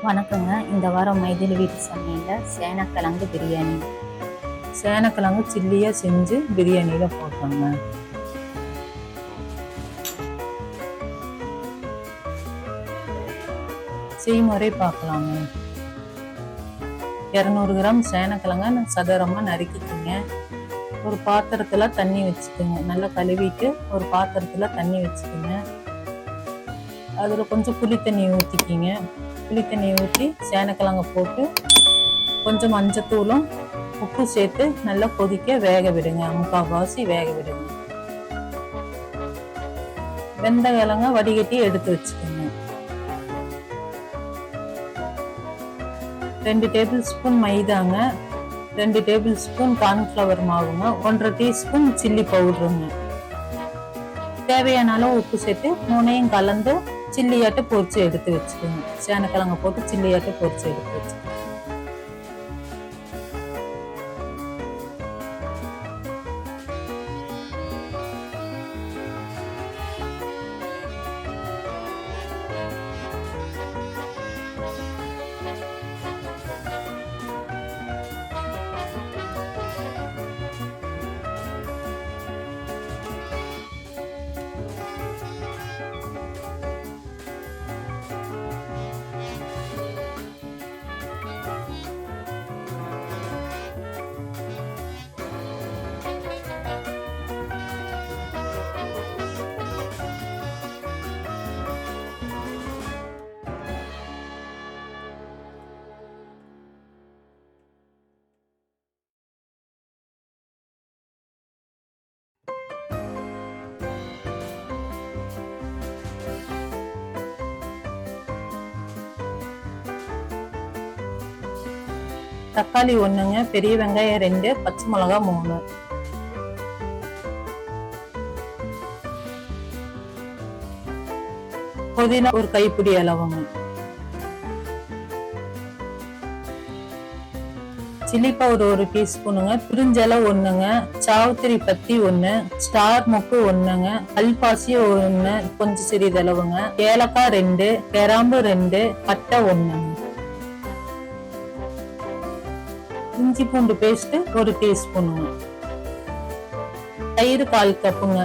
வணக்கங்க. இந்த வாரம் மைதிலி வீட்டு சமையலில் சேனக்கிழங்கு பிரியாணி, சேனக்கிழங்கு சில்லியாக செஞ்சு பிரியாணியில் போட்டோங்க. செய்முறை பார்க்கலாங்க. 200 கிராம் சேனக்கிழங்க சதுரமாக நறுக்கிக்கிங்க. ஒரு பாத்திரத்தில் தண்ணி வச்சுக்கோங்க. நல்லா கழுவிட்டு ஒரு பாத்திரத்தில் தண்ணி வச்சுக்கோங்க. அதில் கொஞ்சம் புளி தண்ணி ஊற்றிக்கிங்க. புளி தண்ணி ஊற்றி சேனக்கிழங்க போட்டு கொஞ்சம் மஞ்சத்தூளும் உப்பு சேர்த்து நல்லா கொதிக்க வேக விடுங்க. 3/4 வேக விடுங்க. வெந்த கிழங்க வடிகட்டி எடுத்து வச்சுக்கோங்க. 2 டேபிள் ஸ்பூன் மைதாங்க, 2 டேபிள் ஸ்பூன் கார்ன்ஃப்ளவர் மாவுங்க, 1/2 டீஸ்பூன் சில்லி பவுடருங்க. தேவையான அளவு உப்பு சேர்த்து 3ஐயும் கலந்து சில்லியாட்டு பொரிச்சு எடுத்து வச்சுக்கோங்க. சேனக்கிழங்க போட்டு சில்லியாட்டு பொரிச்சு எடுத்து வச்சுக்கோங்க. தக்காளி 1ங்க, பெரிய வெங்காயம் 2, பச்சை மிளகாய் 3, புதினா ஒரு கைப்பிடி அளவுங்க, சில்லி பவுடர் 1 டீஸ்பூனுங்க, பிரிஞ்சலை 1ங்க, சாவுத்திரி பத்தி 1, ஸ்டார் மொக்கு 1ங்க, அல்பாசி 1, கொஞ்சம் சிறிதளவுங்க, ஏலக்காய் 2, கிராம்பு 2, பட்டை 1ங்க, இஞ்சி பூண்டு பேஸ்ட் 1 டீஸ்பூனுங்க, தயிர் 1/4 கப்புங்க.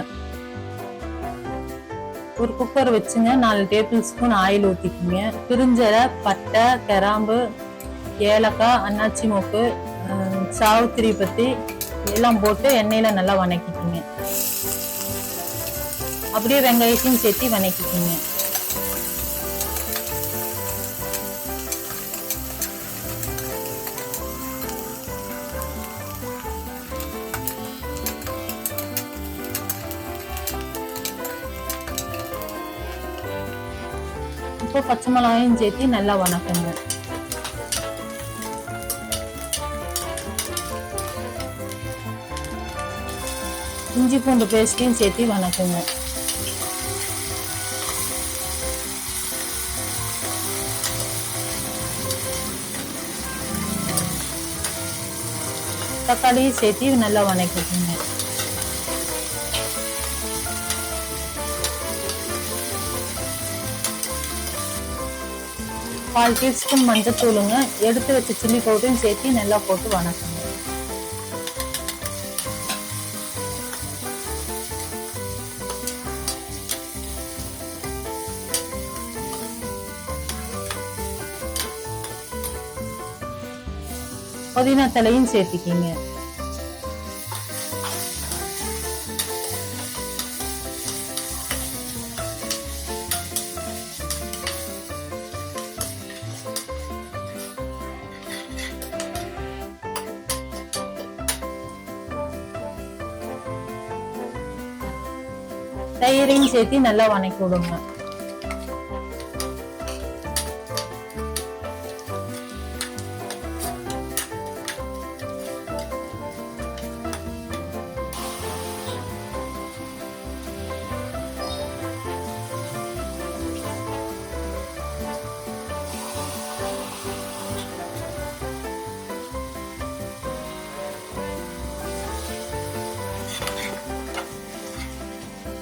ஒரு குக்கர் வச்சுங்க. 4 டேபிள் ஸ்பூன் ஆயில் ஊற்றிக்கிங்க. பிரிஞ்சலை, பட்டை, கிராம்பு, ஏலக்காய், அன்னாச்சி மொக்கு, சாவுத்திரி பத்தி எல்லாம் போட்டு எண்ணெயில நல்லா வணக்கிக்கிங்க. அப்படியே வெங்காயத்தையும் சேர்த்து வணக்கிக்கிங்க. இப்போ பச்சை மிளகாயும் சேர்த்து நல்லா வணக்குங்க. இஞ்சி பூண்டு பேஸ்டையும் சேர்த்து வணக்குங்க. தக்காளியும் சேர்த்து நல்லா வணக்கிக்கோங்க. கால் டீஸ்பூன் மஞ்சத்தூளுங்க, எடுத்து வச்ச சில்லி பவுடரையும் சேர்த்து நல்லா போட்டு வணக்குங்க. புதினா தலையும் சேர்த்துக்கிங்க. தயிரையும் சேர்த்து நல்லா வணக்கி விடுங்க.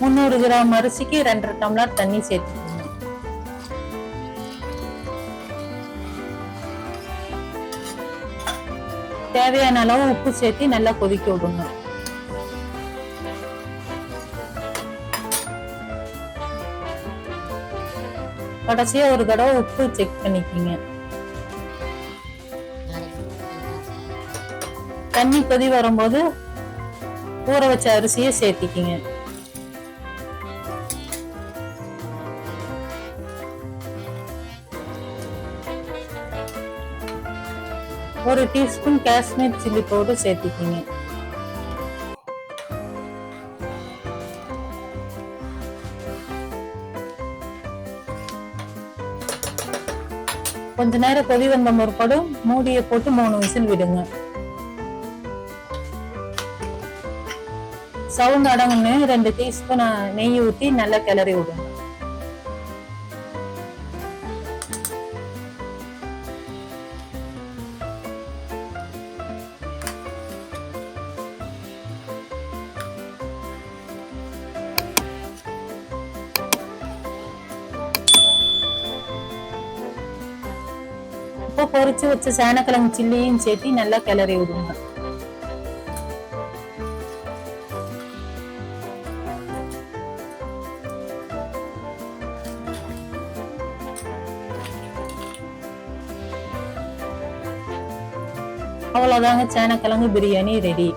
முந்நூறு கிராம் அரிசிக்கு 2.5 டம்ளர் தண்ணி சேர்த்துக்கணும். தேவையான அளவு உப்பு சேர்த்து நல்லா கொதிக்க விடுங்க. கடைசியா ஒரு தடவை உப்பு செக் பண்ணிக்கிங்க. தண்ணி கொதி வரும்போது ஊற வச்ச அரிசியை சேர்த்திக்கிங்க. ஒரு டீஸ்பூன் காஷ்மீர் சில்லி பவுடர் சேர்த்திக்கிங்க. கொஞ்ச நேரம் கொதி வந்த முற்படு மூடியை போட்டு 3 விசில் விடுங்க. சவுண்ட் அடங்குன்னு 2 டீஸ்பூன் நெய் ஊற்றி நல்லா கிளறி விடுங்க. இப்போ பொரிச்சு வச்ச சேனக்கிழங்கு சில்லியும் சேர்த்து நல்லா கிளறி விடுங்க. அவ்வளவுதாங்க, சேனக்கிழங்கு பிரியாணி ரெடி.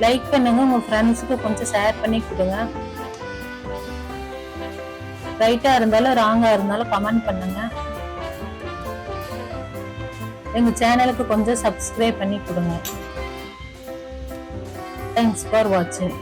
லைக் பண்ணுங்க, உங்க ஃப்ரெண்ட்ஸுக்கு கொஞ்சம் ஷேர் பண்ணி கொடுங்க. ரைட்டா இருந்தாலும் ராங்கா இருந்தாலும் கமெண்ட் பண்ணுங்க. எங்க சேனலுக்கு கொஞ்சம் சப்ஸ்கிரைப் பண்ணி கொடுங்க. தேங்க்ஸ் ஃபார் வாட்சிங்.